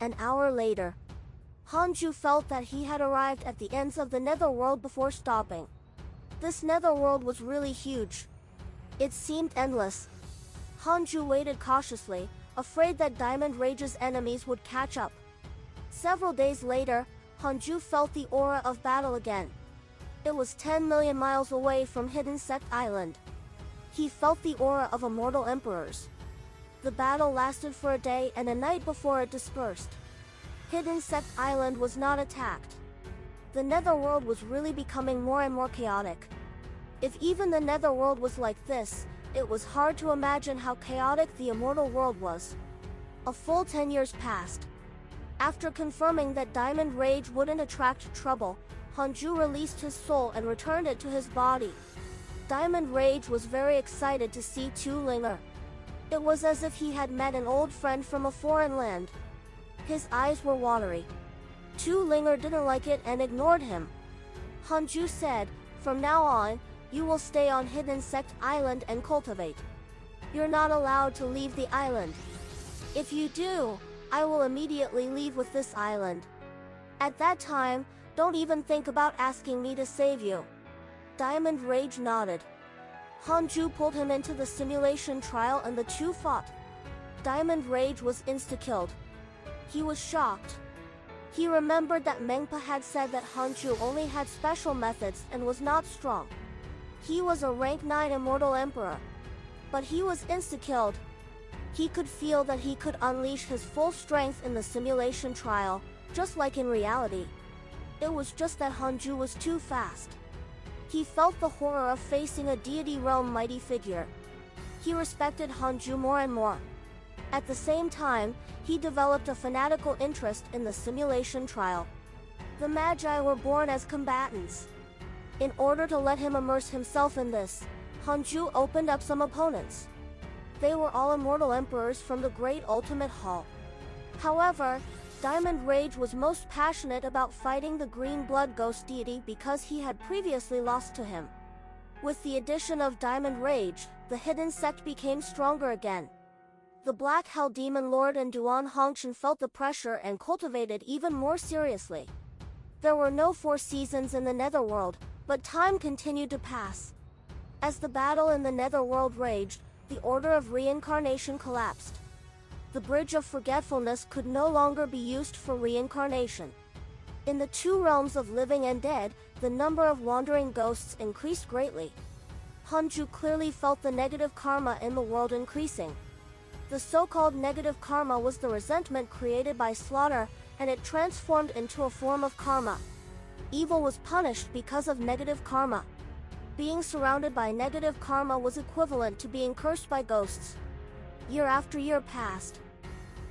An hour later, Hanju felt that he had arrived at the ends of the netherworld before stopping. This netherworld was really huge. It seemed endless. Hanju waited cautiously, afraid that Diamond Rage's enemies would catch up. Several days later, Hanju felt the aura of battle again. It was 10 million miles away from Hidden Sect Island. He felt the aura of immortal emperors. The battle lasted for a day and a night before it dispersed. Hidden Sect Island was not attacked. The netherworld was really becoming more and more chaotic. If even the netherworld was like this, it was hard to imagine how chaotic the immortal world was. A full 10 years passed. After confirming that Diamond Rage wouldn't attract trouble, Hanju released his soul and returned it to his body. Diamond Rage was very excited to see Tu Linger. It was as if he had met an old friend from a foreign land. His eyes were watery. Tu Linger didn't like it and ignored him. Hanju said, "From now on, you will stay on Hidden Sect Island and cultivate. You're not allowed to leave the island. If you do, I will immediately leave with this island. At that time, don't even think about asking me to save you." Diamond Rage nodded. Hanju pulled him into the simulation trial and the two fought. Diamond Rage was insta-killed. He was shocked. He remembered that Mengpa had said that Hanju only had special methods and was not strong. He was a rank 9 immortal emperor. But he was insta-killed. He could feel that he could unleash his full strength in the simulation trial, just like in reality. It was just that Hanju was too fast. He felt the horror of facing a deity realm mighty figure. He respected Hanju more and more. At the same time, he developed a fanatical interest in the simulation trial. The Magi were born as combatants. In order to let him immerse himself in this, Hanju opened up some opponents. They were all immortal emperors from the Great Ultimate Hall. However, Diamond Rage was most passionate about fighting the Green Blood Ghost deity because he had previously lost to him. With the addition of Diamond Rage, the Hidden Sect became stronger again. The Black Hell Demon Lord and Duan Hongchen felt the pressure and cultivated even more seriously. There were no 4 seasons in the Netherworld, but time continued to pass. As the battle in the Netherworld raged, the Order of Reincarnation collapsed. The Bridge of Forgetfulness could no longer be used for reincarnation. In the 2 realms of living and dead, the number of wandering ghosts increased greatly. Hanju clearly felt the negative karma in the world increasing. The so-called negative karma was the resentment created by slaughter, and it transformed into a form of karma. Evil was punished because of negative karma. Being surrounded by negative karma was equivalent to being cursed by ghosts. Year after year passed.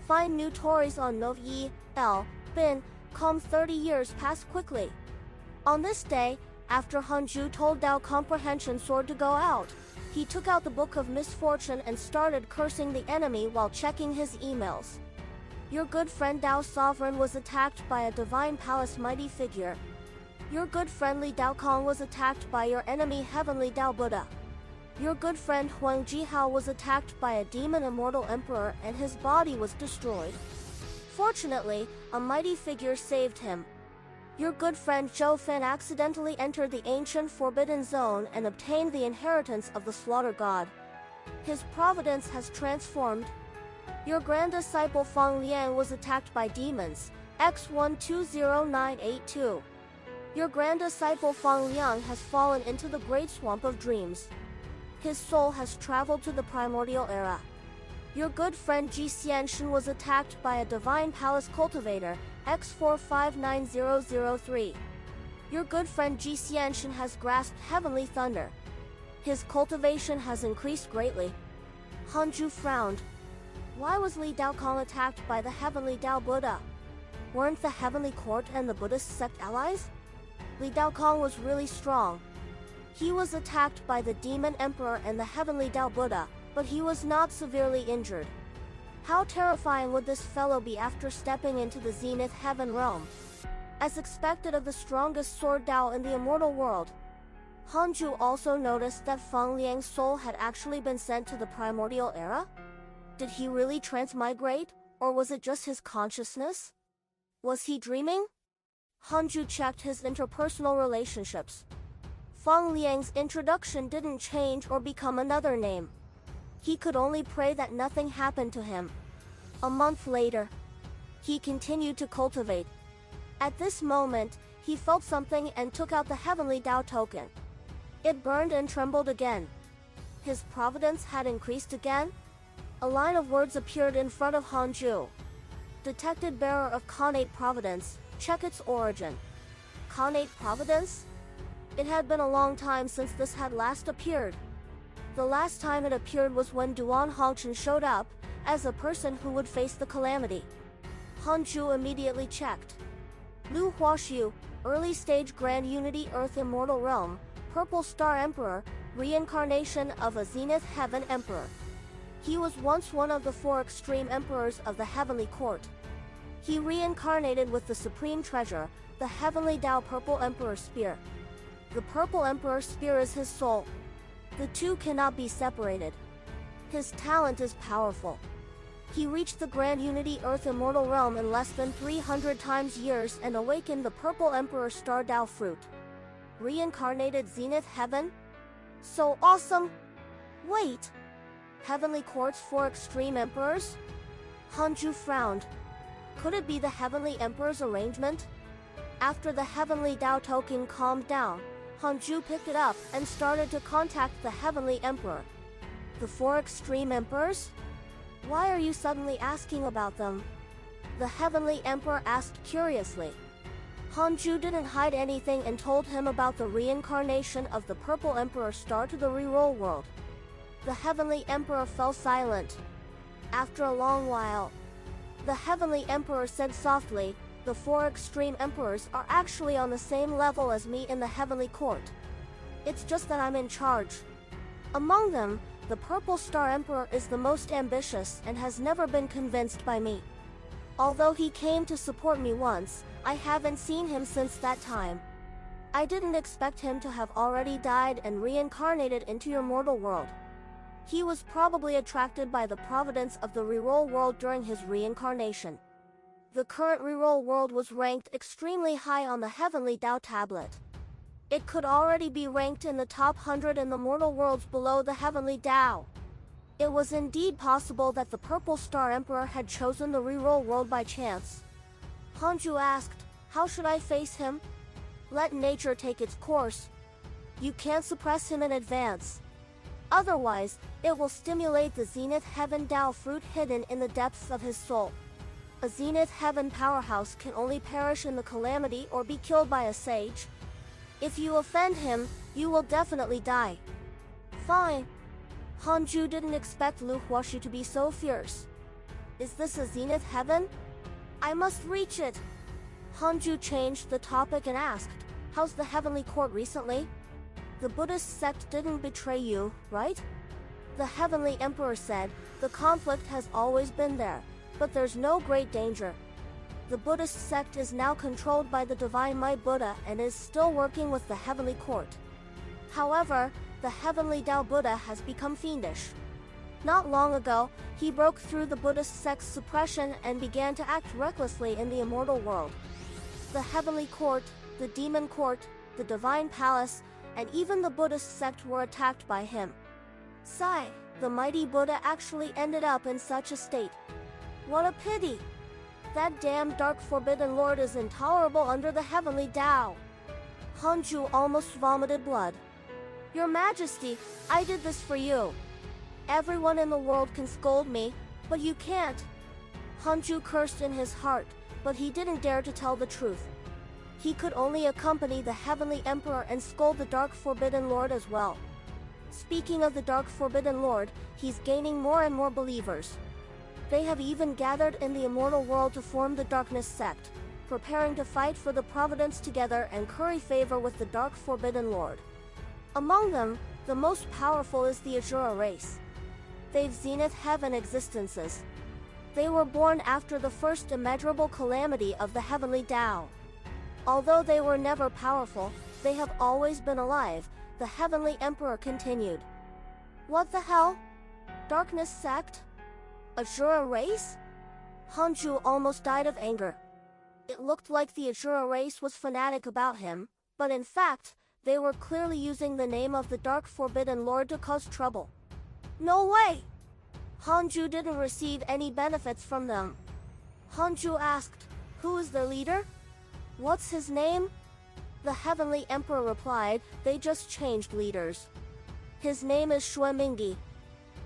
Find new Tories on Nivel, Bin, 30 years passed quickly. On this day, after Hanju told Dao Comprehension Sword to go out, he took out the Book of Misfortune and started cursing the enemy while checking his emails. Your good friend Dao Sovereign was attacked by a Divine Palace mighty figure. Your good friend Li Dao Kong was attacked by your enemy Heavenly Dao Buddha. Your good friend Huang Jihao was attacked by a demon immortal emperor and his body was destroyed. Fortunately, a mighty figure saved him. Your good friend Zhou Fan accidentally entered the ancient forbidden zone and obtained the inheritance of the slaughter god. His providence has transformed. Your grand disciple Fang Liang was attacked by demons, X120982. Your grand disciple Fang Liang has fallen into the great swamp of dreams. His soul has traveled to the primordial era. Your good friend Ji Xianshan was attacked by a divine palace cultivator, X459003. Your good friend Ji Xianshan has grasped heavenly thunder. His cultivation has increased greatly. Hanju frowned. Why was Li Daokong attacked by the heavenly Dao Buddha? Weren't the heavenly court and the Buddhist sect allies? Li Daokong was really strong. He was attacked by the demon emperor and the heavenly Dao Buddha, but he was not severely injured. How terrifying would this fellow be after stepping into the Zenith Heaven realm? As expected of the strongest sword Dao in the immortal world. Hanju also noticed that Fang Liang's soul had actually been sent to the primordial era? Did he really transmigrate, Or was it just his consciousness? Was he dreaming? Hanju checked his interpersonal relationships. Fang Liang's introduction didn't change or become another name. He could only pray that nothing happened to him. A month later, he continued to cultivate. At this moment, he felt something and took out the heavenly Tao token. It burned and trembled again. His providence had increased again? A line of words appeared in front of Hanju. Detected bearer of Connate Providence, check its origin. Connate Providence? It had been a long time since this had last appeared. The last time it appeared was when Duan Hongchen showed up, as a person who would face the calamity. Hanju immediately checked. Lu Huaxiu, early stage Grand Unity Earth Immortal Realm, Purple Star Emperor, reincarnation of a Zenith Heaven Emperor. He was once one of the 4 extreme emperors of the Heavenly Court. He reincarnated with the Supreme Treasure, the Heavenly Tao Purple Emperor Spear. The Purple Emperor Spear is his soul. The two cannot be separated. His talent is powerful. He reached the Grand Unity Earth Immortal Realm in less than 300 times years and awakened the Purple Emperor Star Tao Fruit. Reincarnated Zenith Heaven? So awesome! Wait! Heavenly Court's 4 extreme emperors? Hanju frowned. Could it be the Heavenly Emperor's arrangement? After the Heavenly Tao token calmed down, Hanju picked it up and started to contact the Heavenly Emperor. The 4 extreme emperors? Why are you suddenly asking about them? The Heavenly Emperor asked curiously. Hanju didn't hide anything and told him about the reincarnation of the Purple Emperor Star to the reroll world. The Heavenly Emperor fell silent. After a long while, the Heavenly Emperor said softly, "The 4 extreme emperors are actually on the same level as me in the Heavenly Court. It's just that I'm in charge. Among them, the Purple Star Emperor is the most ambitious and has never been convinced by me. Although he came to support me once, I haven't seen him since that time. I didn't expect him to have already died and reincarnated into your mortal world. He was probably attracted by the providence of the reroll world during his reincarnation. The current reroll world was ranked extremely high on the Heavenly Tao tablet. It could already be ranked in the top 100 in the mortal worlds below the Heavenly Tao. It was indeed possible that the Purple Star Emperor had chosen the reroll world by chance. Hanju asked, "How should I face him?" "Let nature take its course. You can't suppress him in advance. Otherwise, it will stimulate the Zenith Heaven Tao fruit hidden in the depths of his soul. A Zenith Heaven powerhouse can only perish in the calamity or be killed by a sage. If you offend him, you will definitely die." "Fine." Hanju didn't expect Lu Huashi to be so fierce. "Is this a Zenith Heaven? I must reach it." Hanju changed the topic and asked, "How's the Heavenly Court recently? The Buddhist sect didn't betray you, right?" The Heavenly Emperor said, "The conflict has always been there, but there's no great danger. The Buddhist sect is now controlled by the Divine Might Buddha and is still working with the Heavenly Court. However, the Heavenly Tao Buddha has become fiendish. Not long ago, he broke through the Buddhist sect's suppression and began to act recklessly in the immortal world. The Heavenly Court, the Demon Court, the Divine Palace, and even the Buddhist sect were attacked by him. Sigh, the mighty Buddha actually ended up in such a state. What a pity! That damn dark forbidden lord is intolerable under the Heavenly Tao." Hanju almost vomited blood. "Your Majesty, I did this for you. Everyone in the world can scold me, but you can't." Hanju cursed in his heart, but he didn't dare to tell the truth. He could only accompany the Heavenly Emperor and scold the Dark Forbidden Lord as well. Speaking of the Dark Forbidden Lord, he's gaining more and more believers. They have even gathered in the immortal world to form the Darkness sect, preparing to fight for the Providence together and curry favor with the Dark Forbidden Lord. Among them, the most powerful is the Azura race. They've Zenith Heaven existences. They were born after the first immeasurable calamity of the Heavenly Tao. Although they were never powerful, they have always been alive, the Heavenly Emperor continued. "What the hell? Darkness sect? Azura race? Hanju almost died of anger. It looked like the Ashura race was fanatic about him, but in fact, they were clearly using the name of the Dark Forbidden Lord to cause trouble. No way! Hanju didn't receive any benefits from them. Hanju asked, who is their leader? What's his name? The Heavenly Emperor replied, they just changed leaders. His name is Shuemingi.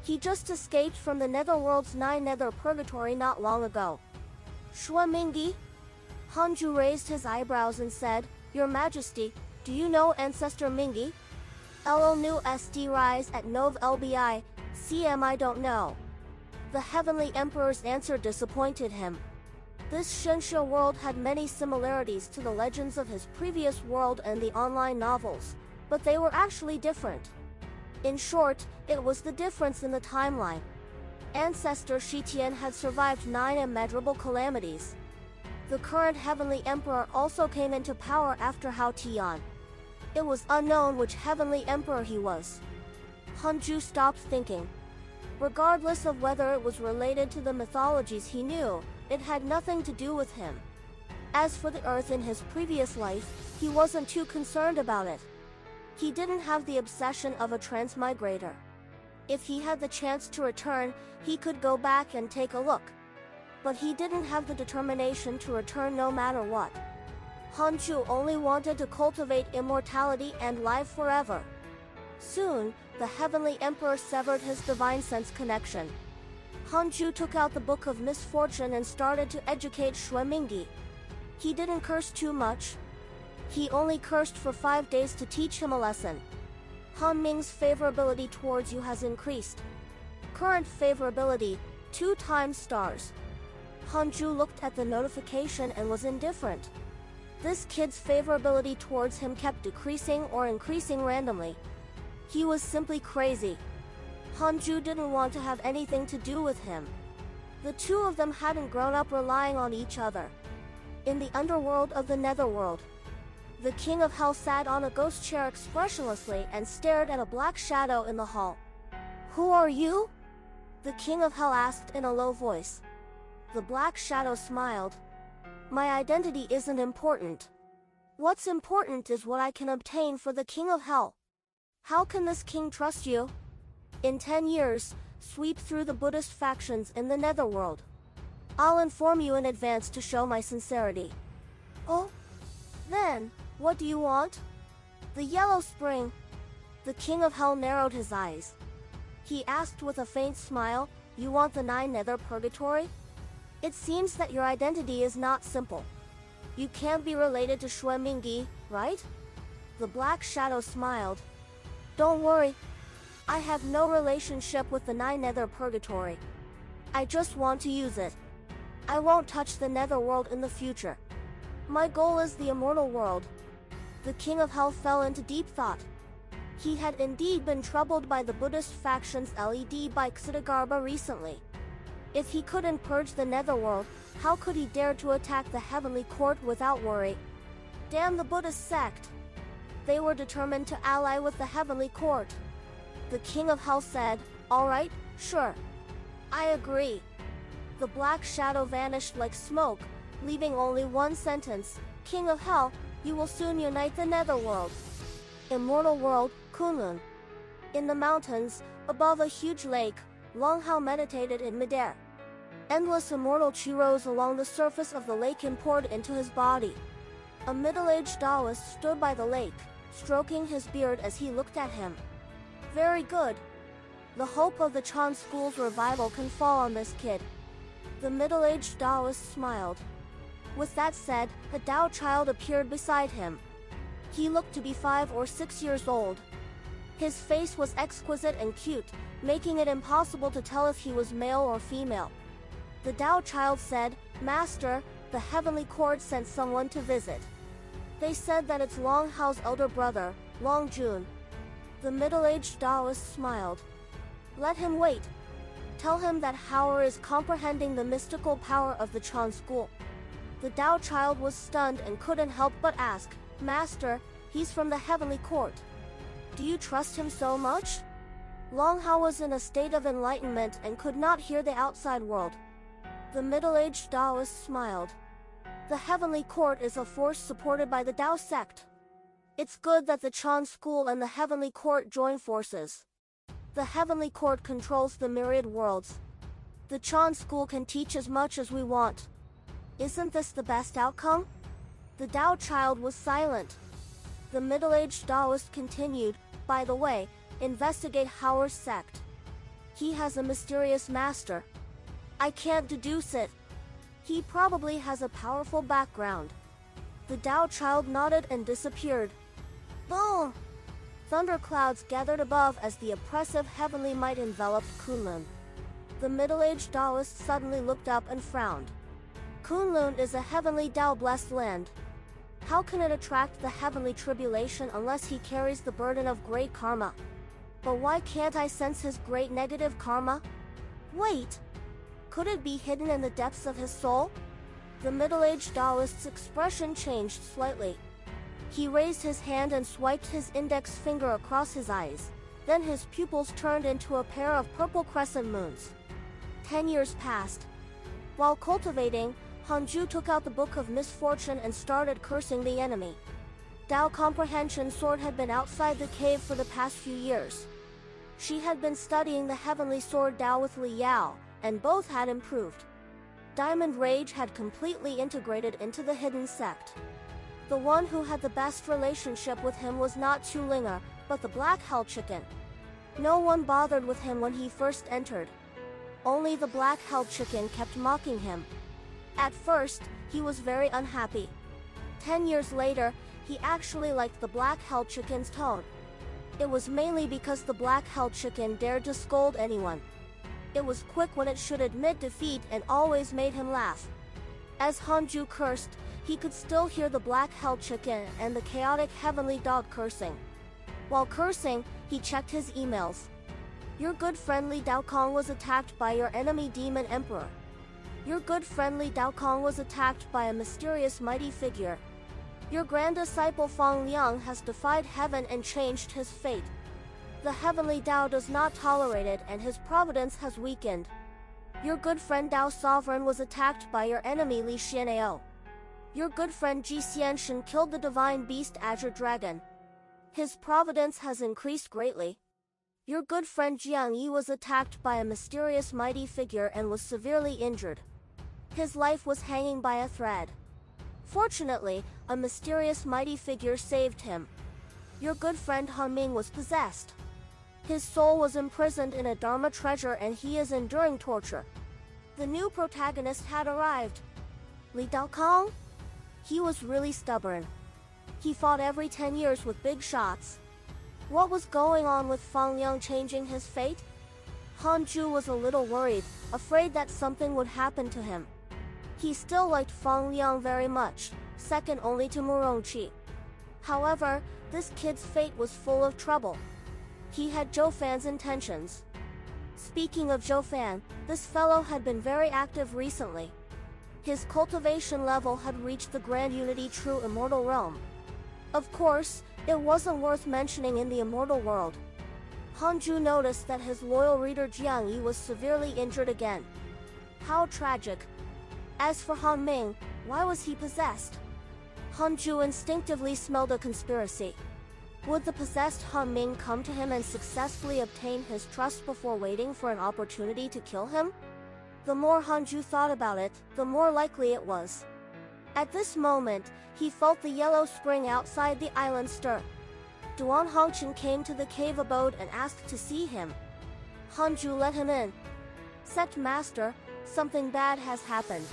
He just escaped from the Netherworld's 9 Nether Purgatory not long ago. Shuemingi? Hanju raised his eyebrows and said, Your Majesty, do you know Ancestor Mingi? LL Nu SD rise at Nov LBI, CM I don't know. The Heavenly Emperor's answer disappointed him. This Shensha world had many similarities to the legends of his previous world and the online novels, but they were actually different. In short, it was the difference in the timeline. Ancestor Shitian had survived 9 immeasurable calamities. The current Heavenly Emperor also came into power after Hao Tian. It was unknown which Heavenly Emperor he was. Hanju stopped thinking. Regardless of whether it was related to the mythologies he knew, it had nothing to do with him. As for the Earth in his previous life, he wasn't too concerned about it. He didn't have the obsession of a transmigrator. If he had the chance to return, he could go back and take a look. But he didn't have the determination to return no matter what. Hanju only wanted to cultivate immortality and live forever. Soon, the Heavenly Emperor severed his divine sense connection. Hanju took out the Book of Misfortune and started to educate Shuemingi. He didn't curse too much. He only cursed for 5 days to teach him a lesson. Han Ming's favorability towards you has increased. Current favorability, 2 times stars. Hanju looked at the notification and was indifferent. This kid's favorability towards him kept decreasing or increasing randomly. He was simply crazy. Hanju didn't want to have anything to do with him. The two of them hadn't grown up relying on each other. In the underworld of the Netherworld, the King of Hell sat on a ghost chair expressionlessly and stared at a black shadow in the hall. Who are you? The King of Hell asked in a low voice. The black shadow smiled. My identity isn't important. What's important is what I can obtain for the King of Hell. How can this king trust you? In 10 years, sweep through the Buddhist factions in the Netherworld. I'll inform you in advance to show my sincerity. Oh? Then, what do you want? The Yellow Spring. The King of Hell narrowed his eyes. He asked with a faint smile, you want the 9 Nether Purgatory? It seems that your identity is not simple. You can't be related to Shuemingi, right? The black shadow smiled. Don't worry. I have no relationship with the 9 Nether Purgatory. I just want to use it. I won't touch the Netherworld in the future. My goal is the immortal world. The King of Hell fell into deep thought. He had indeed been troubled by the Buddhist factions led by Xidagarba recently. If he couldn't purge the Netherworld, how could he dare to attack the Heavenly Court without worry? Damn the Buddhist sect! They were determined to ally with the Heavenly Court. The King of Hell said, Alright, sure. I agree. The black shadow vanished like smoke, leaving only one sentence, King of Hell, you will soon unite the Netherworld. Immortal World, Kunlun. In the mountains, above a huge lake, Long Hao meditated in midair. Endless immortal chi rose along the surface of the lake and poured into his body. A middle-aged Taoist stood by the lake, stroking his beard as he looked at him. Very good. The hope of the Chan school's revival can fall on this kid. The middle-aged Taoist smiled. With that said, a Tao child appeared beside him. He looked to be 5 or 6 years old. His face was exquisite and cute, making it impossible to tell if he was male or female. The Tao child said, Master, the Heavenly Court sent someone to visit. They said that it's Long Hao's elder brother, Long Jun. The middle-aged Taoist smiled. Let him wait. Tell him that Hauer is comprehending the mystical power of the Chan school. The Tao child was stunned and couldn't help but ask, Master, he's from the Heavenly Court. Do you trust him so much? Long Hao was in a state of enlightenment and could not hear the outside world. The middle-aged Taoist smiled. The Heavenly Court is a force supported by the Tao sect. It's good that the Chan School and the Heavenly Court join forces. The Heavenly Court controls the myriad worlds. The Chan School can teach as much as we want. Isn't this the best outcome? The Tao child was silent. The middle-aged Taoist continued, by the way, investigate Howard's sect. He has a mysterious master. I can't deduce it. He probably has a powerful background. The Tao child nodded and disappeared. Boom! Thunderclouds gathered above as the oppressive heavenly might enveloped Kunlun. The middle-aged Taoist suddenly looked up and frowned. Kunlun is a heavenly Tao-blessed land. How can it attract the heavenly tribulation unless he carries the burden of great karma? But why can't I sense his great negative karma? Wait! Could it be hidden in the depths of his soul? The middle-aged Taoist's expression changed slightly. He raised his hand and swiped his index finger across his eyes. Then his pupils turned into a pair of purple crescent moons. 10 years passed. While cultivating, Hanju took out the Book of Misfortune and started cursing the enemy. Tao Comprehension Sword had been outside the cave for the past few years. She had been studying the Heavenly Sword Tao with Li Yao, and both had improved. Diamond Rage had completely integrated into the hidden sect. The one who had the best relationship with him was not Chu Linger, but the Black Hell Chicken. No one bothered with him when he first entered. Only the Black Hell Chicken kept mocking him. At first, he was very unhappy. 10 years later, he actually liked the Black Hell Chicken's tone. It was mainly because the Black Hell Chicken dared to scold anyone. It was quick when it should admit defeat and always made him laugh. As Hanju cursed, he could still hear the Black Hell Chicken and the chaotic heavenly dog cursing. While cursing, he checked his emails. Your good friendly Dao Kong was attacked by your enemy Demon Emperor. Your good friendly Dao Kong was attacked by a mysterious mighty figure. Your grand disciple Fang Liang has defied heaven and changed his fate. The heavenly Tao does not tolerate it and his providence has weakened. Your good friend Tao Sovereign was attacked by your enemy Li Xianao. Your good friend Ji Xianshan killed the divine beast Azure Dragon. His providence has increased greatly. Your good friend Jiang Yi was attacked by a mysterious mighty figure and was severely injured. His life was hanging by a thread. Fortunately, a mysterious mighty figure saved him. Your good friend Han Ming was possessed. His soul was imprisoned in a Dharma treasure and he is enduring torture. The new protagonist had arrived. Li Daokong? He was really stubborn. He fought every 10 years with big shots. What was going on with Fang Liang changing his fate? Hanju was a little worried, afraid that something would happen to him. He still liked Fang Liang very much, second only to Murongqi. However, this kid's fate was full of trouble. He had Zhou Fan's intentions. Speaking of Zhou Fan, this fellow had been very active recently. His cultivation level had reached the Grand Unity True Immortal Realm. Of course, it wasn't worth mentioning in the immortal world. Hanju noticed that his loyal reader Jiang Yi was severely injured again. How tragic. As for Han Ming, why was he possessed? Hanju instinctively smelled a conspiracy. Would the possessed Han Ming come to him and successfully obtain his trust before waiting for an opportunity to kill him? The more Hanju thought about it, the more likely it was. At this moment, he felt the yellow spring outside the island stir. Duan Hongchen came to the cave abode and asked to see him. Hanju let him in. Sect Master, something bad has happened.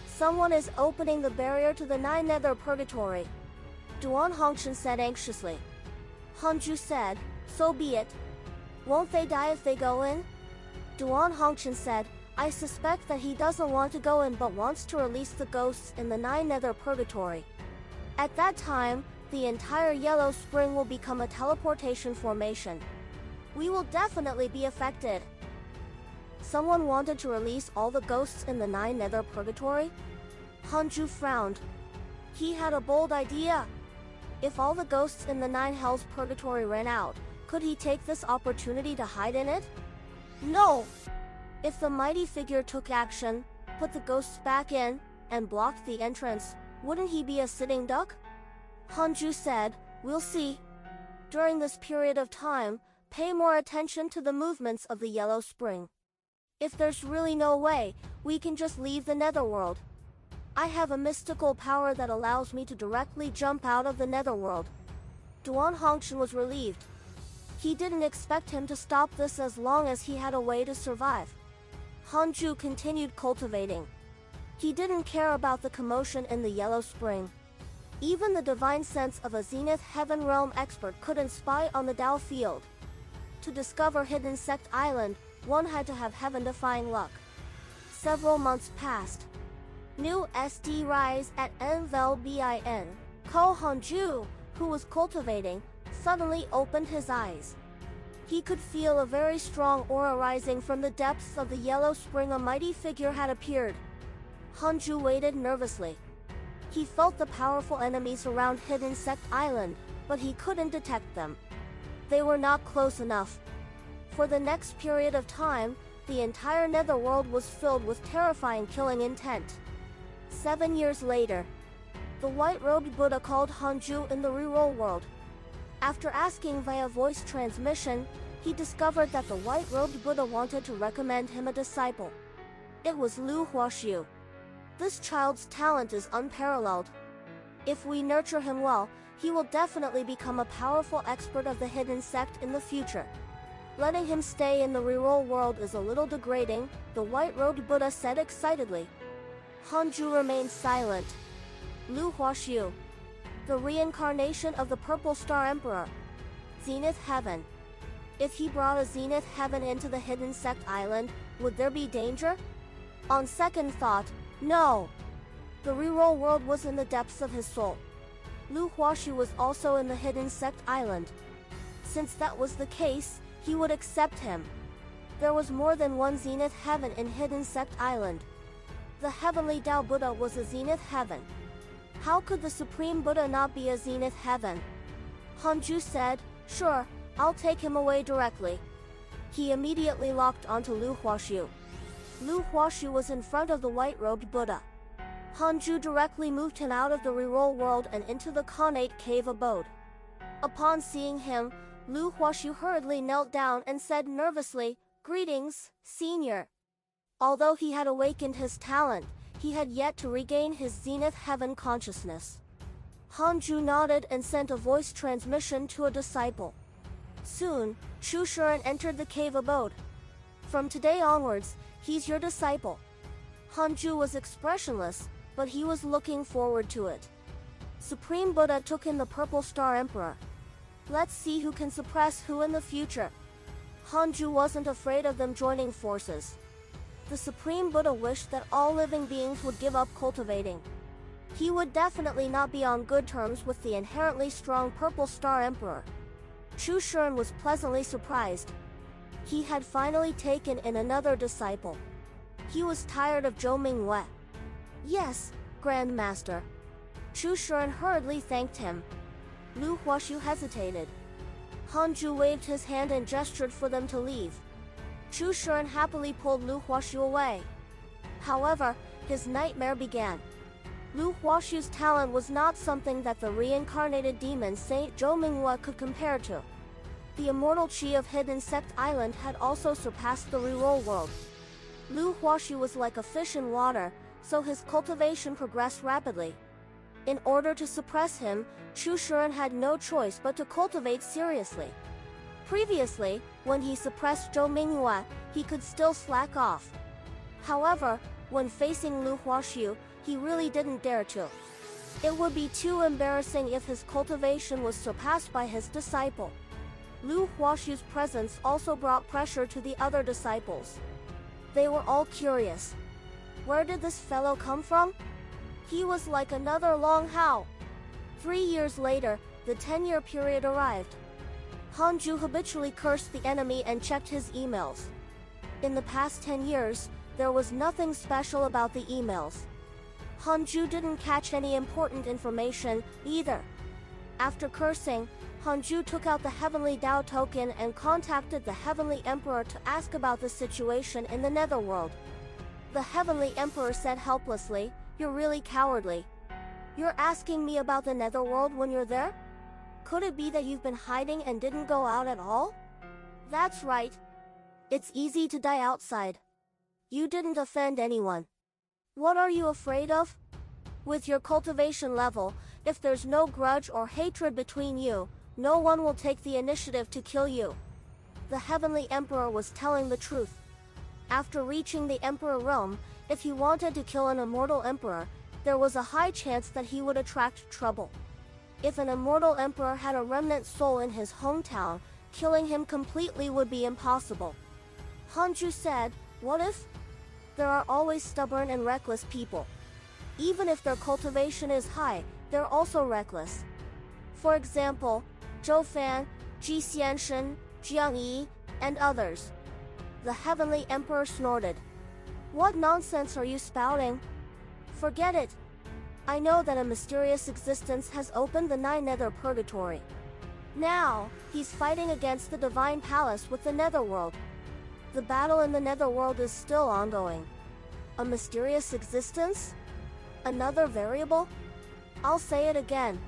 Someone is opening the barrier to the Nine Nether Purgatory. Duan Hongchen said anxiously. Hanju said, so be it. Won't they die if they go in? Duan Hongchen said, I suspect that he doesn't want to go in but wants to release the ghosts in the Nine Nether Purgatory. At that time, the entire yellow spring will become a teleportation formation. We will definitely be affected. Someone wanted to release all the ghosts in the Nine Nether Purgatory? Hanju frowned. He had a bold idea. If all the ghosts in the Nine Hells Purgatory ran out, could he take this opportunity to hide in it? No! If the mighty figure took action, put the ghosts back in, and blocked the entrance, wouldn't he be a sitting duck? Hanju said, "We'll see. During this period of time, pay more attention to the movements of the Yellow Spring. If there's really no way, we can just leave the Netherworld. I have a mystical power that allows me to directly jump out of the Netherworld." Duan Hongchen was relieved. He didn't expect him to stop this as long as he had a way to survive. Hanju continued cultivating. He didn't care about the commotion in the Yellow Spring. Even the divine sense of a Zenith Heaven Realm expert couldn't spy on the Dao field. To discover Hidden Sect Island, one had to have heaven-defying luck. Several months passed. New SD rise at Nivel Bin. Ko Hanju, who was cultivating, suddenly opened his eyes. He could feel a very strong aura rising from the depths of the Yellow Spring. A mighty figure had appeared. Hanju waited nervously. He felt the powerful enemies around Hidden Sect Island, but he couldn't detect them. They were not close enough. For the next period of time, the entire Netherworld was filled with terrifying killing intent. 7 years later, the white-robed Buddha called Hanju in the reroll world. After asking via voice transmission, he discovered that the white-robed Buddha wanted to recommend him a disciple. It was Lu Huaxiu. This child's talent is unparalleled. If we nurture him well, he will definitely become a powerful expert of the hidden sect in the future. Letting him stay in the reroll world is a little degrading, the white-robed Buddha said excitedly. Hanju remained silent. Lu Huaxiu, the reincarnation of the Purple Star Emperor. Zenith Heaven. If he brought a Zenith Heaven into the Hidden Sect Island, would there be danger? On second thought, no. The reroll world was in the depths of his soul. Lu Huaxiu was also in the Hidden Sect Island. Since that was the case, he would accept him. There was more than one Zenith Heaven in Hidden Sect Island. The Heavenly Tao Buddha was a Zenith Heaven. How could the Supreme Buddha not be a Zenith Heaven? Hanju said, "Sure, I'll take him away directly." He immediately locked onto Lu Huaxiu. Lu Huaxiu was in front of the white-robed Buddha. Hanju directly moved him out of the reroll world and into the Khanate cave abode. Upon seeing him, Lu Huaxiu hurriedly knelt down and said nervously, "Greetings, Senior." Although he had awakened his talent, he had yet to regain his Zenith Heaven consciousness. Hanju nodded and sent a voice transmission to a disciple. Soon, Chushuren entered the cave abode. "From today onwards, he's your disciple." Hanju was expressionless, but he was looking forward to it. Supreme Buddha took in the Purple Star Emperor. Let's see who can suppress who in the future. Hanju wasn't afraid of them joining forces. The Supreme Buddha wished that all living beings would give up cultivating. He would definitely not be on good terms with the inherently strong Purple Star Emperor. Chushuren was pleasantly surprised. He had finally taken in another disciple. He was tired of Zhou Mingwei. "Yes, Grand Master." Chushuren hurriedly thanked him. Lu Huaxiu hesitated. Hanju waved his hand and gestured for them to leave. Chushuren happily pulled Lu Huaxiu away. However, his nightmare began. Lu Huaxiu's talent was not something that the reincarnated demon Saint Zhou Mingwei could compare to. The immortal chi of Hidden Sect Island had also surpassed the reroll world. Lu Huaxiu was like a fish in water, so his cultivation progressed rapidly. In order to suppress him, Chushuren had no choice but to cultivate seriously. Previously, when he suppressed Zhou Mingwei, he could still slack off. However, when facing Lu Huaxiu, he really didn't dare to. It would be too embarrassing if his cultivation was surpassed by his disciple. Lu Huaxiu's presence also brought pressure to the other disciples. They were all curious. Where did this fellow come from? He was like another Long Hao. 3 years later, the 10-year period arrived. Hanju habitually cursed the enemy and checked his emails. In the past 10 years, there was nothing special about the emails. Hanju didn't catch any important information, either. After cursing, Hanju took out the Heavenly Dao token and contacted the Heavenly Emperor to ask about the situation in the Netherworld. The Heavenly Emperor said helplessly, "You're really cowardly. You're asking me about the netherworld when you're there? Could it be that you've been hiding and didn't go out at all?" "That's right. It's easy to die outside. You didn't offend anyone. What are you afraid of? With your cultivation level, if there's no grudge or hatred between you, no one will take the initiative to kill you." The Heavenly Emperor was telling the truth. After reaching the Emperor realm, if he wanted to kill an immortal emperor, there was a high chance that he would attract trouble. If an immortal emperor had a remnant soul in his hometown, killing him completely would be impossible. Hanju said, "What if? There are always stubborn and reckless people. Even if their cultivation is high, they're also reckless. For example, Zhou Fan, Ji Xianshen, Jiang Yi, and others." The Heavenly Emperor snorted. "What nonsense are you spouting? Forget it. I know that a mysterious existence has opened the Nine Nether Purgatory. Now, he's fighting against the Divine Palace with the Netherworld. The battle in the Netherworld is still ongoing. A mysterious existence? Another variable? I'll say it again.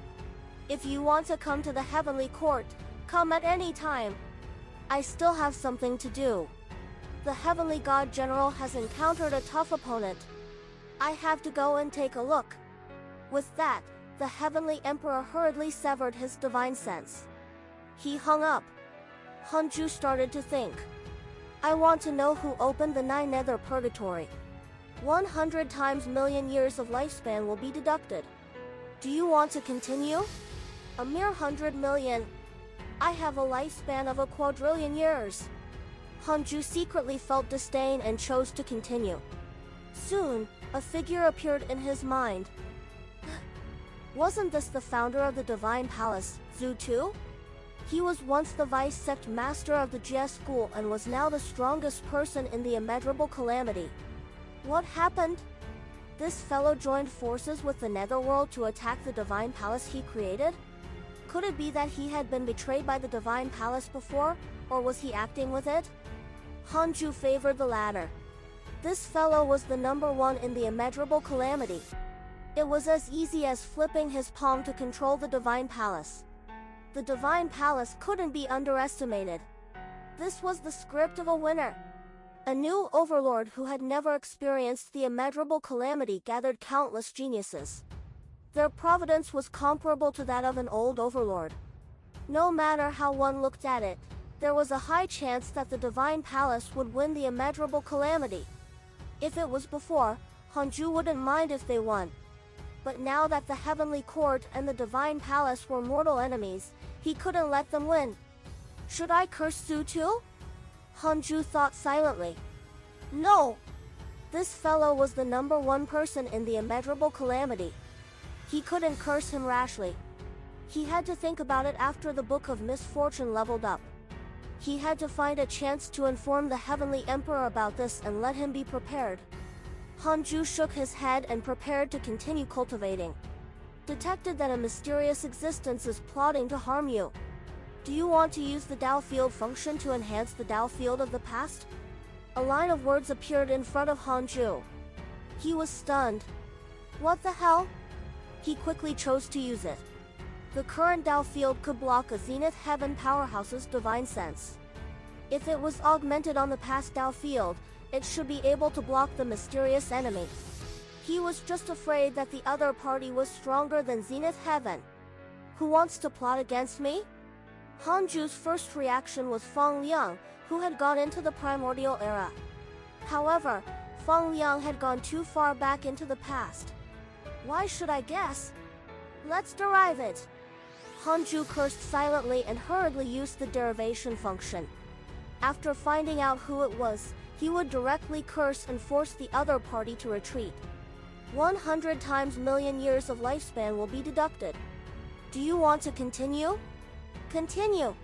If you want to come to the Heavenly Court, come at any time. I still have something to do. The Heavenly God General has encountered a tough opponent. I have to go and take a look." With that, the Heavenly Emperor hurriedly severed his divine sense. He hung up. Hanju started to think. "I want to know who opened the Nine Nether Purgatory. 100 times million years of lifespan will be deducted. Do you want to continue? A mere 100 million. I have a lifespan of a quadrillion years." Hanju secretly felt disdain and chose to continue. Soon, a figure appeared in his mind. Wasn't this the founder of the Divine Palace, Zhu Tu? He was once the vice sect master of the Jia school and was now the strongest person in the immeasurable calamity. What happened? This fellow joined forces with the Netherworld to attack the Divine Palace he created? Could it be that he had been betrayed by the Divine Palace before, or was he acting with it? Hanju favored the latter. This fellow was the number one in the immeasurable calamity. It was as easy as flipping his palm to control the Divine Palace. The Divine Palace couldn't be underestimated. This was the script of a winner. A new overlord who had never experienced the immeasurable calamity gathered countless geniuses. Their providence was comparable to that of an old overlord. No matter how one looked at it, there was a high chance that the Divine Palace would win the immeasurable calamity. If it was before, Hanju wouldn't mind if they won. But now that the Heavenly Court and the Divine Palace were mortal enemies, he couldn't let them win. Should I curse Zhu Tu? Hanju thought silently. No! This fellow was the number one person in the immeasurable calamity. He couldn't curse him rashly. He had to think about it after the Book of Misfortune leveled up. He had to find a chance to inform the Heavenly Emperor about this and let him be prepared. Hanju shook his head and prepared to continue cultivating. Detected that a mysterious existence is plotting to harm you. Do you want to use the Dao field function to enhance the Dao field of the past? A line of words appeared in front of Hanju. He was stunned. What the hell? He quickly chose to use it. The current Dao field could block a Zenith Heaven powerhouse's divine sense. If it was augmented on the past Dao field, it should be able to block the mysterious enemy. He was just afraid that the other party was stronger than Zenith Heaven. Who wants to plot against me? Hanju's first reaction was Feng Liang, who had gone into the primordial era. However, Feng Liang had gone too far back into the past. Why should I guess? Let's derive it. Hanju cursed silently and hurriedly used the derivation function. After finding out who it was, he would directly curse and force the other party to retreat. 100 times million years of lifespan will be deducted. Do you want to continue? Continue.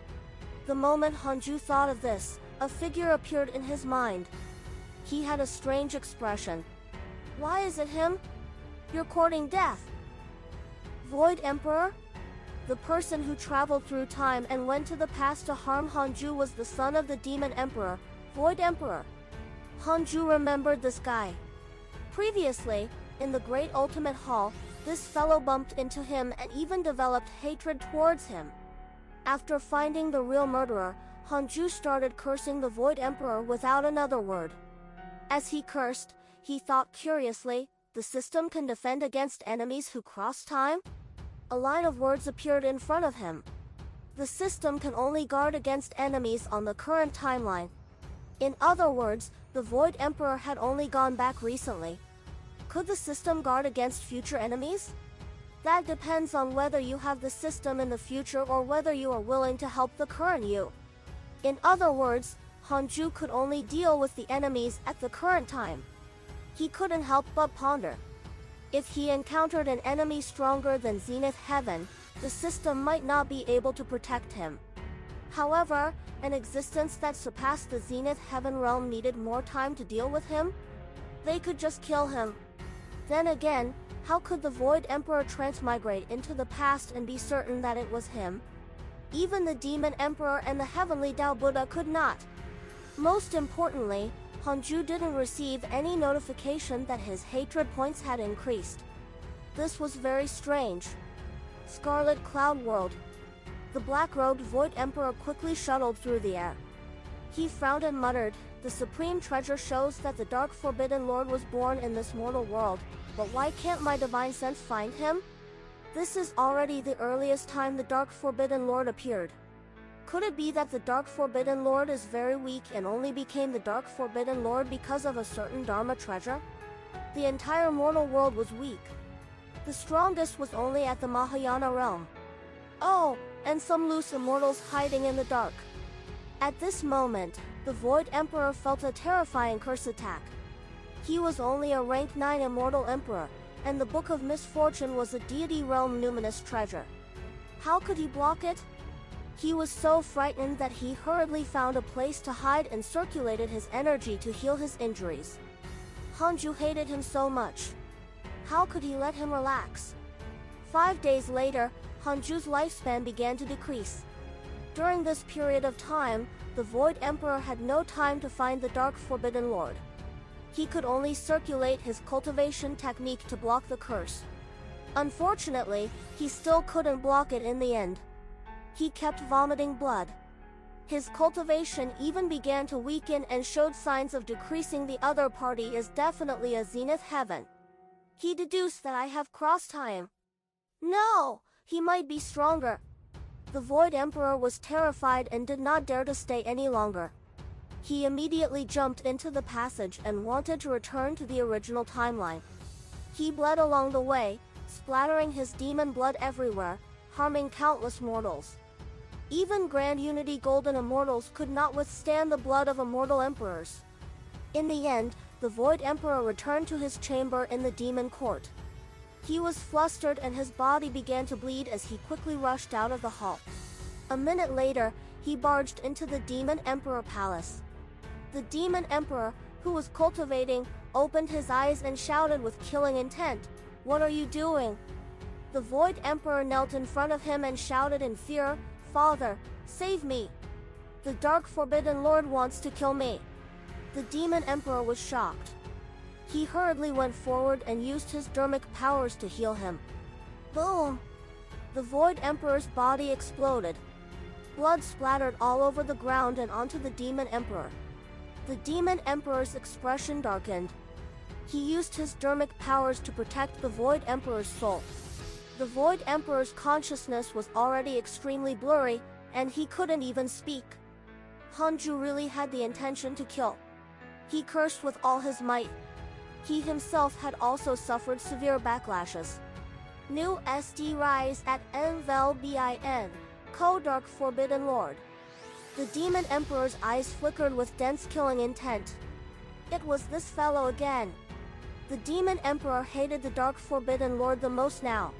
The moment Hanju thought of this, a figure appeared in his mind. He had a strange expression. Why is it him? You're courting death. Void Emperor? The person who traveled through time and went to the past to harm Hanju was the son of the Demon Emperor, Void Emperor. Hanju remembered this guy. Previously, in the Great Ultimate Hall, this fellow bumped into him and even developed hatred towards him. After finding the real murderer, Hanju started cursing the Void Emperor without another word. As he cursed, he thought curiously, the system can defend against enemies who cross time? A line of words appeared in front of him. The system can only guard against enemies on the current timeline. In other words, the Void Emperor had only gone back recently. Could the system guard against future enemies? That depends on whether you have the system in the future or whether you are willing to help the current you. In other words, Hanju could only deal with the enemies at the current time. He couldn't help but ponder. If he encountered an enemy stronger than Zenith Heaven, the system might not be able to protect him. However, an existence that surpassed the Zenith Heaven realm needed more time to deal with him. They could just kill him. Then again, how could the Void Emperor transmigrate into the past and be certain that it was him? Even the Demon Emperor and the Heavenly Tao Buddha could not. Most importantly, Hanju didn't receive any notification that his hatred points had increased. This was very strange. Scarlet Cloud World. The black-robed Void Emperor quickly shuttled through the air. He frowned and muttered, "The supreme treasure shows that the Dark Forbidden Lord was born in this mortal world, but why can't my divine sense find him? This is already the earliest time the Dark Forbidden Lord appeared. Could it be that the Dark Forbidden Lord is very weak and only became the Dark Forbidden Lord because of a certain Dharma treasure? The entire mortal world was weak. The strongest was only at the Mahayana realm. Oh, and some loose immortals hiding in the dark." At this moment, the Void Emperor felt a terrifying curse attack. He was only a rank 9 immortal emperor, and the Book of Misfortune was a deity realm numinous treasure. How could he block it? He was so frightened that he hurriedly found a place to hide and circulated his energy to heal his injuries. Hanju hated him so much. How could he let him relax? 5 days later, Hanju's lifespan began to decrease. During this period of time, the Void Emperor had no time to find the Dark Forbidden Lord. He could only circulate his cultivation technique to block the curse. Unfortunately, he still couldn't block it in the end. He kept vomiting blood. His cultivation even began to weaken and showed signs of decreasing. The other party is definitely a Zenith Heaven. He deduced that I have crossed time. No, he might be stronger. The Void Emperor was terrified and did not dare to stay any longer. He immediately jumped into the passage and wanted to return to the original timeline. He bled along the way, splattering his demon blood everywhere, harming countless mortals. Even Grand Unity Golden Immortals could not withstand the blood of immortal emperors. In the end, the Void Emperor returned to his chamber in the Demon Court. He was flustered and his body began to bleed as he quickly rushed out of the hall. A minute later, he barged into the Demon Emperor Palace. The Demon Emperor, who was cultivating, opened his eyes and shouted with killing intent, "What are you doing?" The Void Emperor knelt in front of him and shouted in fear, "Father, save me! The Dark Forbidden Lord wants to kill me." The Demon Emperor was shocked. He hurriedly went forward and used his dermic powers to heal him. Boom! The Void Emperor's body exploded. Blood splattered all over the ground and onto the Demon Emperor. The Demon Emperor's expression darkened. He used his dermic powers to protect the Void Emperor's soul. The Void Emperor's consciousness was already extremely blurry, and he couldn't even speak. Hanju really had the intention to kill. He cursed with all his might. He himself had also suffered severe backlashes. New SD rise at Nvel Bin, Co-Dark Forbidden Lord. The Demon Emperor's eyes flickered with dense killing intent. It was this fellow again. The Demon Emperor hated the Dark Forbidden Lord the most now.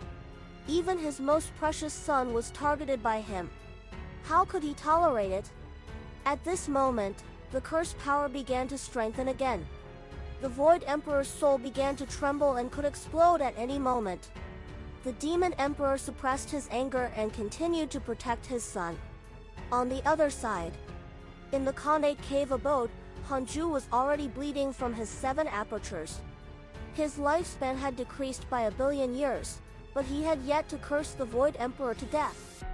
Even his most precious son was targeted by him. How could he tolerate it? At this moment, the curse power began to strengthen again. The Void Emperor's soul began to tremble and could explode at any moment. The Demon Emperor suppressed his anger and continued to protect his son. On the other side, in the Khanate cave abode, Hanju was already bleeding from his 7 apertures. His lifespan had decreased by 1 billion years, but he had yet to curse the Void Emperor to death.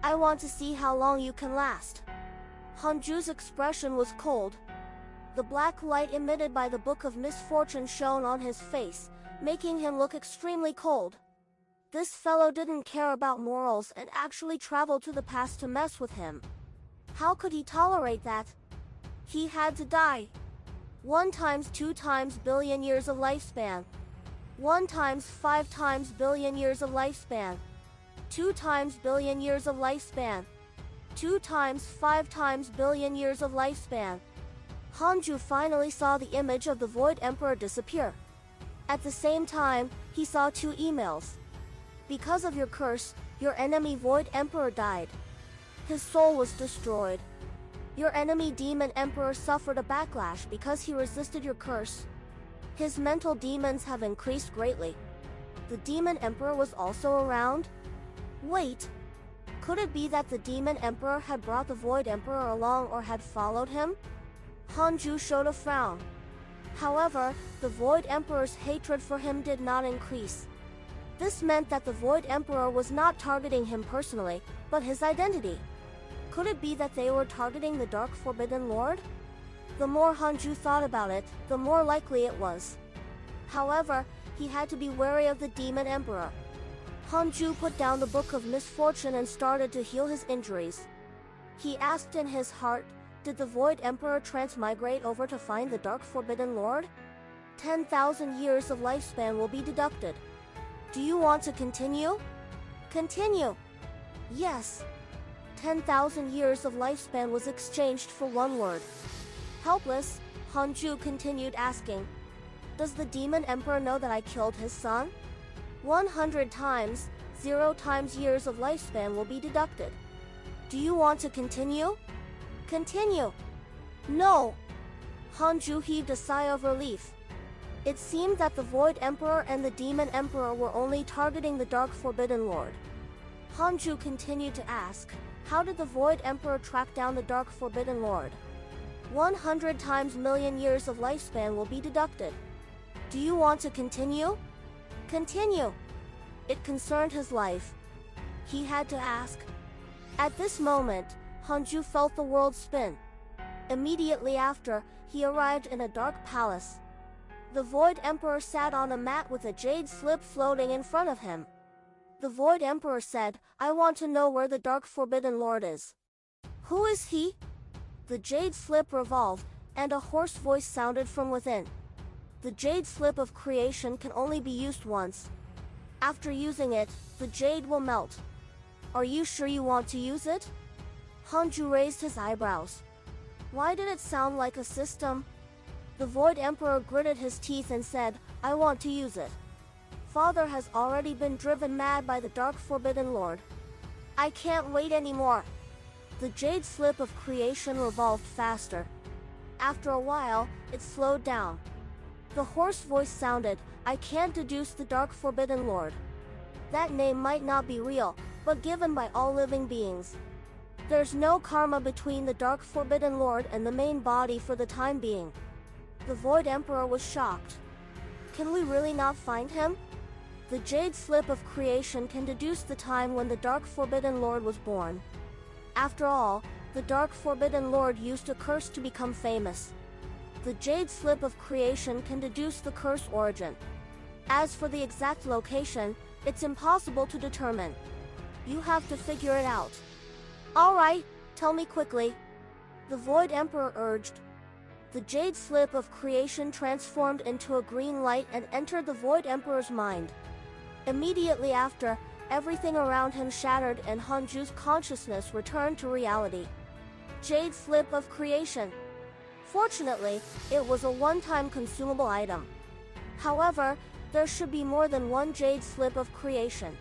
I want to see how long you can last. Hanju's expression was cold. The black light emitted by the Book of Misfortune shone on his face, making him look extremely cold. This fellow didn't care about morals and actually traveled to the past to mess with him. How could he tolerate that? He had to die. 1 times 2 times billion years of lifespan. 1 times 5 times billion years of lifespan. 2 times billion years of lifespan. 2 times 5 times billion years of lifespan. Hanju finally saw the image of the Void Emperor disappear. At the same time, he saw 2 emails. Because of your curse, your enemy Void Emperor died. His soul was destroyed. Your enemy Demon Emperor suffered a backlash because he resisted your curse. His mental demons have increased greatly. The Demon Emperor was also around? Wait. Could it be that the Demon Emperor had brought the Void Emperor along or had followed him? Hanju showed a frown. However, the Void Emperor's hatred for him did not increase. This meant that the Void Emperor was not targeting him personally, but his identity. Could it be that they were targeting the Dark Forbidden Lord? The more Hanju thought about it, the more likely it was. However, he had to be wary of the Demon Emperor. Hanju put down the Book of Misfortune and started to heal his injuries. He asked in his heart, did the Void Emperor transmigrate over to find the Dark Forbidden Lord? 10,000 years of lifespan will be deducted. Do you want to continue? Continue. Yes. 10,000 years of lifespan was exchanged for 1 word. Helpless, Hanju continued asking. Does the Demon Emperor know that I killed his son? 100 times, 0 times years of lifespan will be deducted. Do you want to continue? Continue. No. Hanju heaved a sigh of relief. It seemed that the Void Emperor and the Demon Emperor were only targeting the Dark Forbidden Lord. Hanju continued to ask, how did the Void Emperor track down the Dark Forbidden Lord? 100 times million years of lifespan will be deducted. Do you want to continue? Continue. It concerned his life. He had to ask. At this moment, Hanju felt the world spin. Immediately after, he arrived in a dark palace. The Void Emperor sat on a mat with a jade slip floating in front of him. The Void Emperor said, I want to know where the Dark Forbidden Lord is. Who is he? The jade slip revolved, and a hoarse voice sounded from within. The jade slip of creation can only be used once. After using it, the jade will melt. Are you sure you want to use it? Hanju raised his eyebrows. Why did it sound like a system? The Void Emperor gritted his teeth and said, I want to use it. Father has already been driven mad by the Dark Forbidden Lord. I can't wait anymore. The jade slip of creation revolved faster. After a while, it slowed down. The hoarse voice sounded, I can't deduce the Dark Forbidden Lord. That name might not be real, but given by all living beings. There's no karma between the Dark Forbidden Lord and the main body for the time being. The Void Emperor was shocked. Can we really not find him? The jade slip of creation can deduce the time when the Dark Forbidden Lord was born. After all, the Dark Forbidden Lord used a curse to become famous. The jade slip of creation can deduce the curse origin. As for the exact location, it's impossible to determine. You have to figure it out. Alright, tell me quickly. The Void Emperor urged. The jade slip of creation transformed into a green light and entered the Void Emperor's mind. Immediately after, everything around him shattered and Hanju's consciousness returned to reality. Jade slip of creation. Fortunately, it was a one-time consumable item. However, there should be more than 1 jade slip of creation.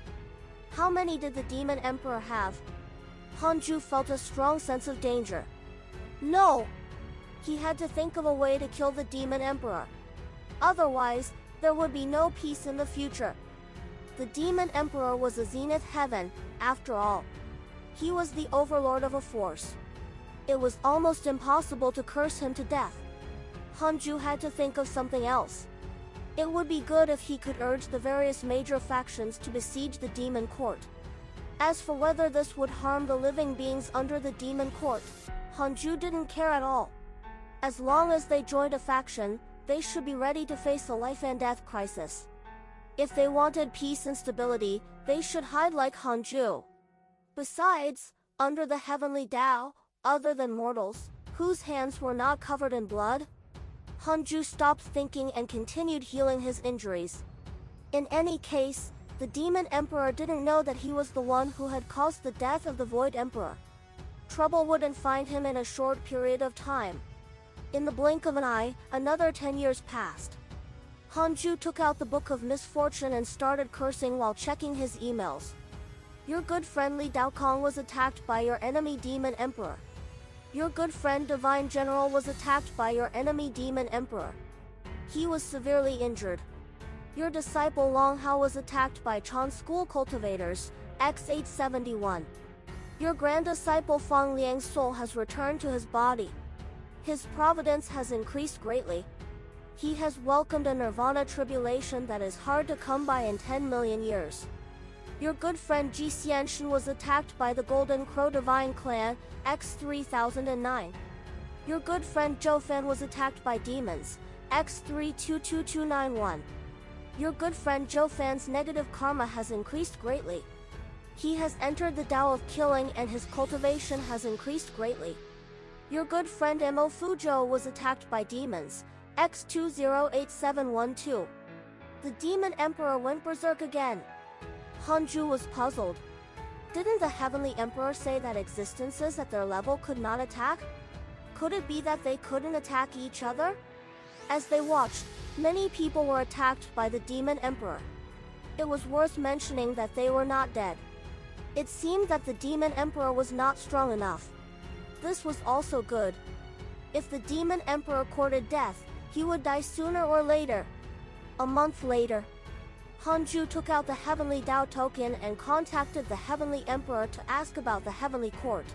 How many did the Demon Emperor have? Hanju felt a strong sense of danger. No! He had to think of a way to kill the Demon Emperor. Otherwise, there would be no peace in the future. The Demon Emperor was a zenith heaven, after all. He was the overlord of a force. It was almost impossible to curse him to death. Hanju had to think of something else. It would be good if he could urge the various major factions to besiege the demon court. As for whether this would harm the living beings under the demon court, Hanju didn't care at all. As long as they joined a faction, they should be ready to face a life and death crisis. If they wanted peace and stability, they should hide like Hanju. Besides, under the heavenly Tao, other than mortals, whose hands were not covered in blood, Hanju stopped thinking and continued healing his injuries. In any case, the Demon Emperor didn't know that he was the one who had caused the death of the Void Emperor. Trouble wouldn't find him in a short period of time. In the blink of an eye, another 10 years passed. Hanju took out the Book of Misfortune and started cursing while checking his emails. Your good friend Li Daokong was attacked by your enemy Demon Emperor. Your good friend Divine General was attacked by your enemy Demon Emperor. He was severely injured. Your disciple Long Hao was attacked by Chan School Cultivators, X871. Your grand disciple Fang Liang's soul has returned to his body. His providence has increased greatly. He has welcomed a nirvana tribulation that is hard to come by in 10 million years. Your good friend Ji Xianshan was attacked by the Golden Crow Divine Clan, X3009. Your good friend Zhou Fan was attacked by demons, X322291. Your good friend Zhou Fan's negative karma has increased greatly. He has entered the Tao of killing and his cultivation has increased greatly. Your good friend Mo Fuzhou was attacked by demons, X208712. The Demon Emperor went berserk again. Hanju was puzzled. Didn't the Heavenly Emperor say that existences at their level could not attack? Could it be that they couldn't attack each other? As they watched, many people were attacked by the Demon Emperor. It was worth mentioning that they were not dead. It seemed that the Demon Emperor was not strong enough. This was also good. If the Demon Emperor courted death, he would die sooner or later. A month later, Hanju took out the Heavenly Tao token and contacted the Heavenly Emperor to ask about the Heavenly Court.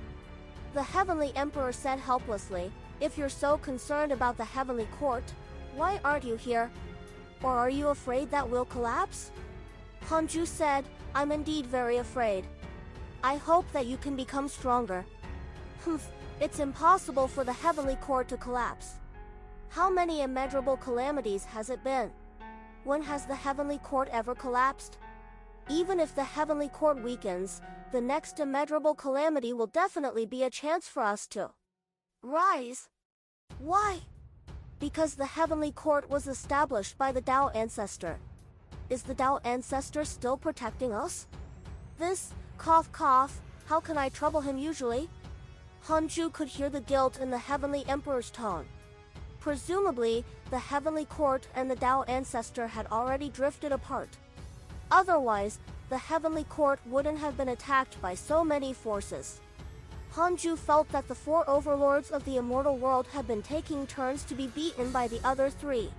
The Heavenly Emperor said helplessly, "If you're so concerned about the Heavenly Court, why aren't you here? Or are you afraid that we'll collapse?" Hanju said, "I'm indeed very afraid. I hope that you can become stronger." "Humph, it's impossible for the Heavenly Court to collapse. How many immeasurable calamities has it been? When has the Heavenly Court ever collapsed? Even if the Heavenly Court weakens, the next immeasurable calamity will definitely be a chance for us to rise." "Why?" "Because the Heavenly Court was established by the Tao Ancestor. Is the Tao Ancestor still protecting us?" This, cough cough, how can I trouble him usually? Hanju could hear the guilt in the Heavenly Emperor's tone. Presumably, the Heavenly Court and the Tao Ancestor had already drifted apart. Otherwise, the Heavenly Court wouldn't have been attacked by so many forces. Hanju felt that the four overlords of the immortal world had been taking turns to be beaten by the other three.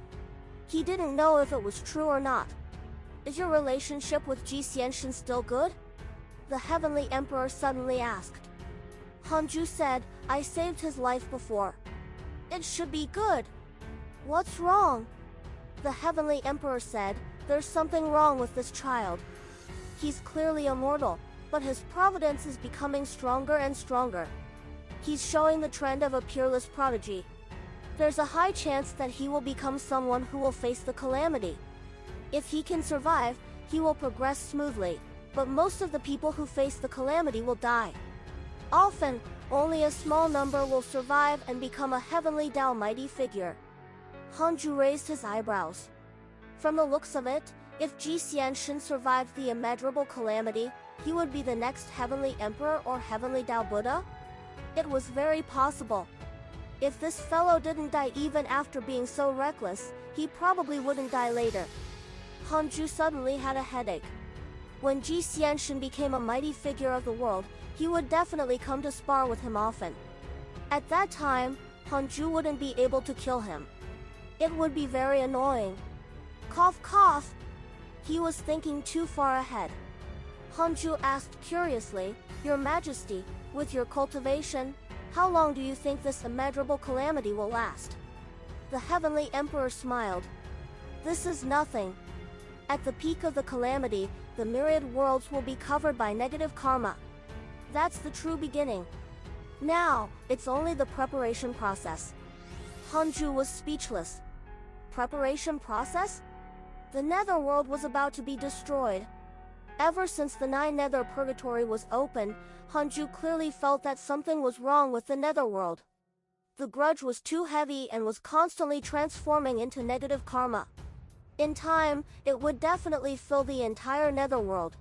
He didn't know if it was true or not. "Is your relationship with Ji Xianshan still good?" the Heavenly Emperor suddenly asked. Hanju said, "I saved his life before. It should be good." "What's wrong?" the Heavenly Emperor said, "There's something wrong with this child. He's clearly immortal, but his providence is becoming stronger and stronger. He's showing the trend of a peerless prodigy. There's a high chance that he will become someone who will face the calamity. If he can survive, he will progress smoothly, but most of the people who face the calamity will die. Often, only a small number will survive and become a heavenly Tao mighty figure." Hanju raised his eyebrows. From the looks of it, if Ji Xianshan survived the immeasurable calamity, he would be the next Heavenly Emperor or Heavenly Tao Buddha? It was very possible. If this fellow didn't die even after being so reckless, he probably wouldn't die later. Hanju suddenly had a headache. When Ji Xianshan became a mighty figure of the world, he would definitely come to spar with him often. At that time, Hanju wouldn't be able to kill him. It would be very annoying. Cough cough. He was thinking too far ahead. Hanju asked curiously, "Your Majesty, with your cultivation, how long do you think this immeasurable calamity will last?" The Heavenly Emperor smiled. This is nothing. At the peak of the calamity, the myriad worlds will be covered by negative karma. That's the true beginning. Now, it's only the preparation process. Hanju was speechless. Preparation process? The netherworld was about to be destroyed. Ever since the 9 nether purgatory was opened, Hanju clearly felt that something was wrong with the netherworld. The grudge was too heavy and was constantly transforming into negative karma. In time, it would definitely fill the entire netherworld.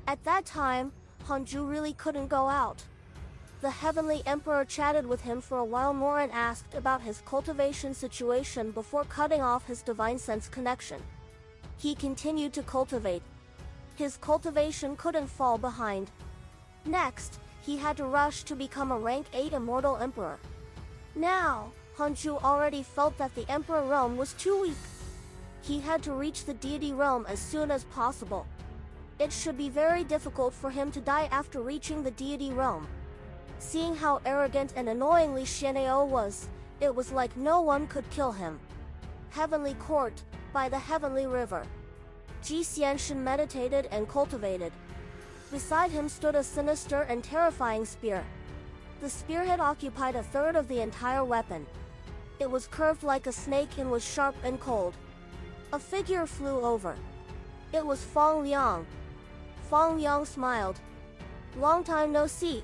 At that time, Hanju really couldn't go out. The Heavenly Emperor chatted with him for a while more and asked about his cultivation situation before cutting off his divine sense connection. He continued to cultivate. His cultivation couldn't fall behind. Next, he had to rush to become a rank 8 immortal emperor. Now, Hanju already felt that the emperor realm was too weak. He had to reach the deity realm as soon as possible. It should be very difficult for him to die after reaching the deity realm. Seeing how arrogant and annoyingly Sheneo was, it was like no one could kill him. Heavenly Court, by the Heavenly River. Ji Xianshan meditated and cultivated. Beside him stood a sinister and terrifying spear. The spearhead occupied a third of the entire weapon. It was curved like a snake and was sharp and cold. A figure flew over. It was Fang Liang. Fang Liang smiled. Long time no see.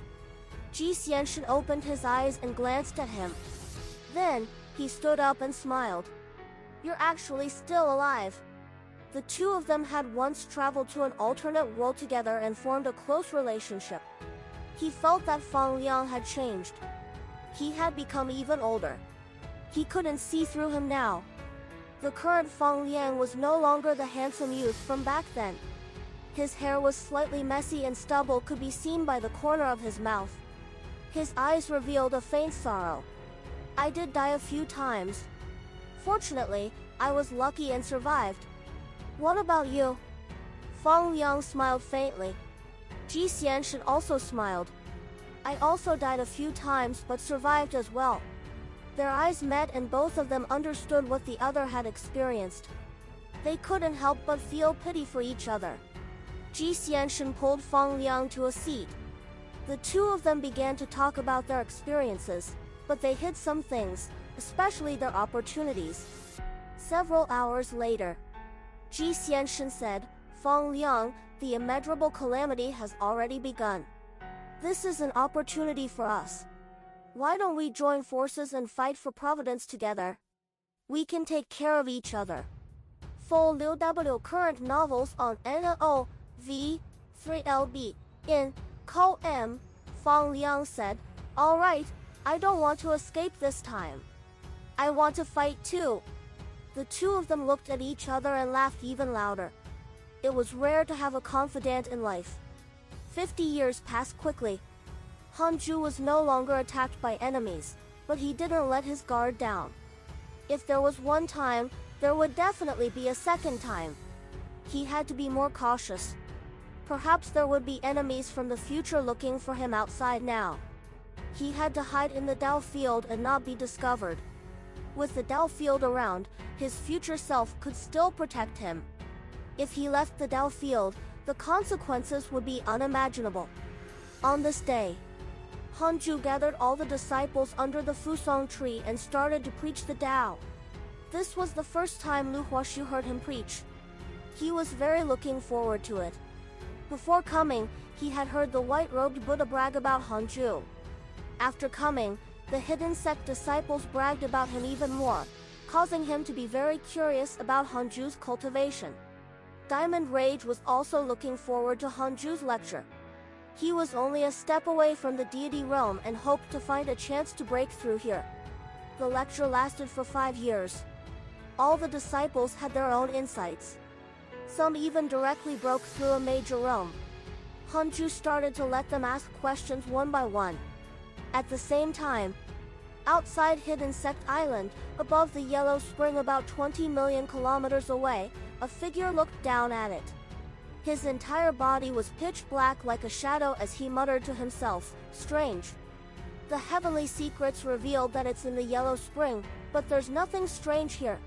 Ji Xianshan opened his eyes and glanced at him. Then, he stood up and smiled. You're actually still alive. The two of them had once traveled to an alternate world together and formed a close relationship. He felt that Fang Liang had changed. He had become even older. He couldn't see through him now. The current Fang Liang was no longer the handsome youth from back then. His hair was slightly messy and stubble could be seen by the corner of his mouth. His eyes revealed a faint sorrow. I did die a few times. Fortunately, I was lucky and survived. What about you? Fang Liang smiled faintly. Ji Xianshan also smiled. I also died a few times but survived as well. Their eyes met and both of them understood what the other had experienced. They couldn't help but feel pity for each other. Ji Xianshan pulled Fang Liang to a seat. The two of them began to talk about their experiences, but they hid some things, especially their opportunities. Several hours later, Ji Xianshan said, Fang Liang, the immeasurable calamity has already begun. This is an opportunity for us. Why don't we join forces and fight for Providence together? We can take care of each other. Full Liu W current novels on NO, V, 3LB, in, Co M, Fang Liang said, All right, I don't want to escape this time. I want to fight too. The two of them looked at each other and laughed even louder. It was rare to have a confidant in life. 50 years passed quickly. Hanju was no longer attacked by enemies, but he didn't let his guard down. If there was one time, there would definitely be a second time. He had to be more cautious. Perhaps there would be enemies from the future looking for him outside now. He had to hide in the Dao field and not be discovered. With the Dao field around, his future self could still protect him. If he left the Dao field, the consequences would be unimaginable. On this day, Hanju gathered all the disciples under the Fusong tree and started to preach the Dao. This was the first time Lu Huashu heard him preach. He was very looking forward to it. Before coming, he had heard the white-robed Buddha brag about Hanju. After coming, the hidden sect disciples bragged about him even more, causing him to be very curious about Hanju's cultivation. Diamond Rage was also looking forward to Hanju's lecture. He was only a step away from the deity realm and hoped to find a chance to break through here. The lecture lasted for 5 years. All the disciples had their own insights. Some even directly broke through a major realm. Hanju started to let them ask questions one by one. At the same time, outside Hidden Sect Island, above the Yellow Spring about 20 million kilometers away, a figure looked down at it. His entire body was pitch black like a shadow as he muttered to himself, strange. The heavenly secrets revealed that it's in the Yellow Spring, but there's nothing strange here.